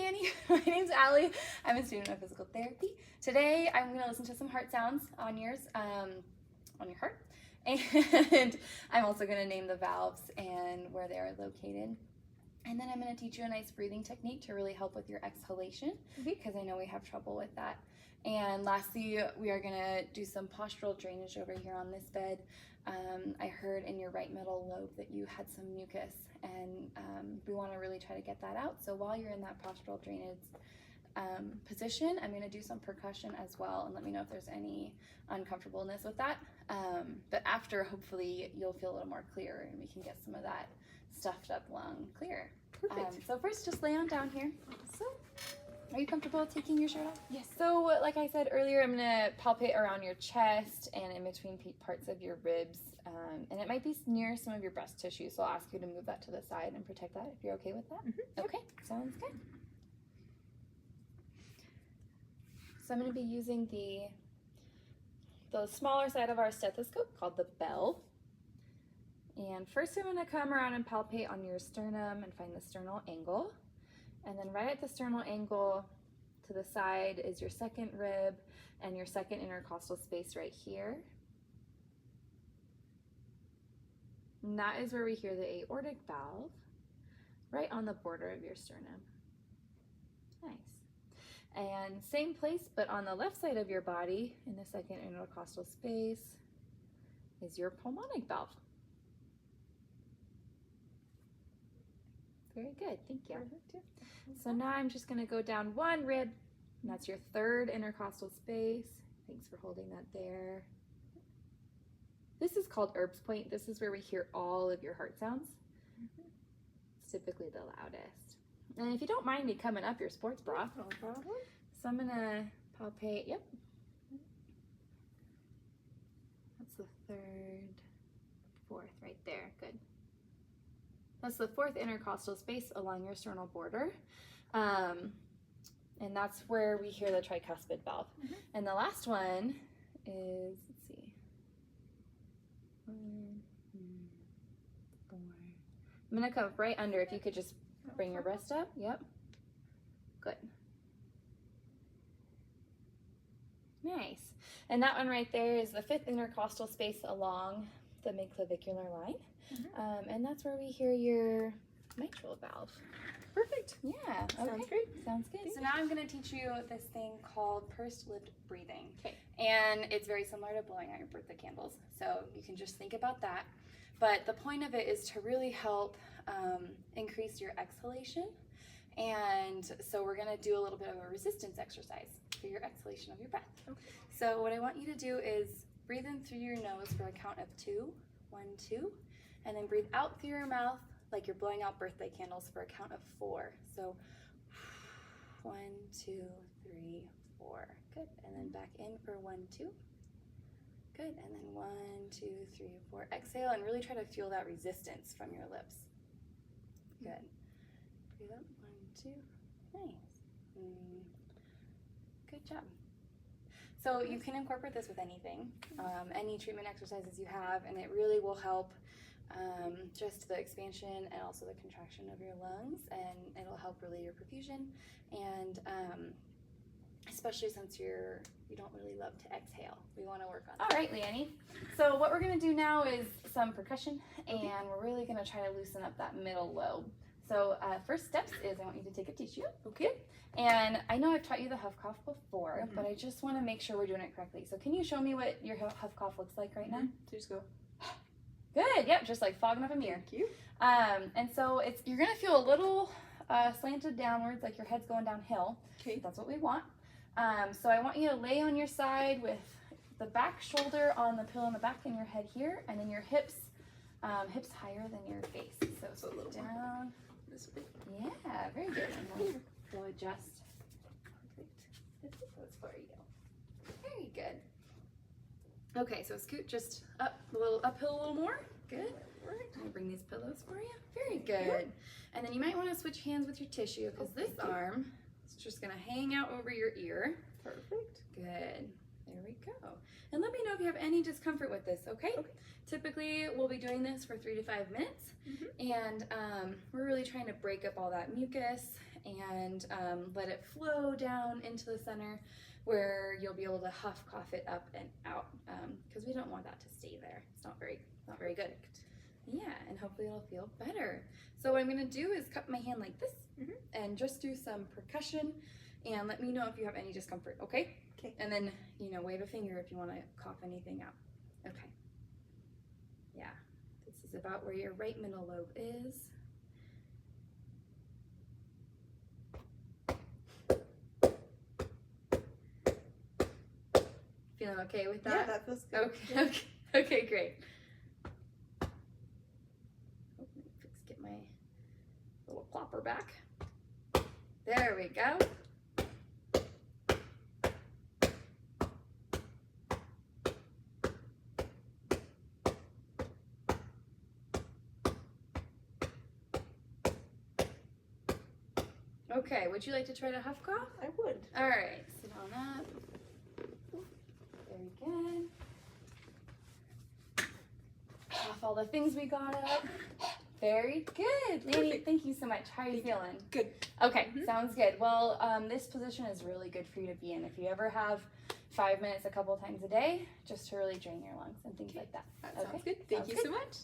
Leanne. My name's Allie. I'm a student of physical therapy. Today I'm going to listen to some heart sounds on yours, on your heart, and I'm also going to name the valves and where they are located. And then I'm going to teach you a nice breathing technique to really help with your exhalation, because I know we have trouble with that. And lastly, we are going to do some postural drainage over here on this bed. I heard in your right middle lobe that you had some mucus, and we want to really try to get that out. So while you're in that postural drainage position, I'm going to do some percussion as well, and let me know if there's any uncomfortableness with that. But after, hopefully, you'll feel a little more clear, and we can get some of that stuffed up lung clear. Perfect. So first, just lay on down here. So, Are you comfortable taking your shirt off? yes. So like I said earlier, I'm gonna palpate around your chest and in between parts of your ribs, and it might be near some of your breast tissue, so I'll ask you to move that to the side and protect that if you're okay with that. Okay, sounds good. So I'm gonna be using the smaller side of our stethoscope called the bell. And first I'm gonna come around and palpate on your sternum and find the sternal angle. And then right at the sternal angle to the side is your second rib and your second intercostal space right here. And that is where we hear the aortic valve, right on the border of your sternum. Nice. And same place, but on the left side of your body, in the second intercostal space, is your pulmonic valve. Very good, thank you. So now I'm just gonna go down one rib, and that's your third intercostal space. Thanks for holding that there. This is called Erb's point. This is where we hear all of your heart sounds. It's typically the loudest. And if you don't mind me coming up your sports bra, No problem. so I'm gonna palpate, yep. That's the third, fourth right there, good. That's the fourth intercostal space along your sternal border. And that's where we hear the tricuspid valve. And the last one is, let's see, 1, 2, 4. I'm gonna come right under. If you could just bring your breast up, yep. Good. Nice. And that one right there is the fifth intercostal space along the midclavicular line. And that's where we hear your mitral valve. Perfect. Yeah, okay. Sounds great. Sounds good. Thank So now I'm going to teach you this thing called pursed lip breathing. Okay. And it's very similar to blowing out your birthday candles. So you can just think about that. But the point of it is to really help increase your exhalation. And so we're going to do a little bit of a resistance exercise for your exhalation of your breath. Okay. So what I want you to do is breathe in through your nose for a count of 2, 1, 2, and then breathe out through your mouth like you're blowing out birthday candles for a count of 4. So 1, 2, 3, 4. Good. And then back in for 1, 2. Good. And then 1, 2, 3, 4. Exhale and really try to feel that resistance from your lips. Good. Breathe up. 1, 2. Nice. Good job. So you can incorporate this with anything, any treatment exercises you have, and it really will help just the expansion and also the contraction of your lungs, and it'll help really your perfusion, and especially since you don't really love to exhale. We want to work on that. All right, Leanne. So what we're going to do now is some percussion, and we're really going to try to loosen up that middle lobe. So first steps is I want you to take a tissue. Okay. And I know I've taught you the huff cough before, but I just want to make sure we're doing it correctly. So can you show me what your huff cough looks like right now? So just go. Good. Yep. Just like fogging up a mirror. Thank you. And so you're gonna feel a little slanted downwards, like your head's going downhill. Okay. That's what we want. So I want you to lay on your side with the back shoulder on the pillow in the back and your head here, and then your hips higher than your face. So a little down. This way. Yeah, very good. And then go adjust. Perfect. That's where you go. Very good. Okay, so scoot just up a little, uphill a little more. Good. I'll bring these pillows for you. Very good. And then you might want to switch hands with your tissue, because this arm is just going to hang out over your ear. Perfect. Good. There we go. And let me know if you have any discomfort with this, okay? Typically, we'll be doing this for 3 to 5 minutes, and we're really trying to break up all that mucus and let it flow down into the center where you'll be able to huff, cough it up and out, because we don't want that to stay there. It's not very good. Yeah, and hopefully it'll feel better. So what I'm gonna do is cup my hand like this and just do some percussion, and let me know if you have any discomfort, okay? Okay. And then, wave a finger if you wanna cough anything out. Okay. Yeah, this is about where your right middle lobe is. Feeling okay with that? Yeah, that feels good. Okay, great. Oh, let me get my little plopper back. There we go. Okay, would you like to try to huff cough? I would. All right, sit on up. Very good. Off all the things we got up. Very good. Laney, Perfect. thank you so much. How are you feeling? Good. Okay, sounds good. Well, this position is really good for you to be in. If you ever have 5 minutes a couple times a day, just to really drain your lungs and things like that. That Okay. sounds good. Thank Sounds you good. so much.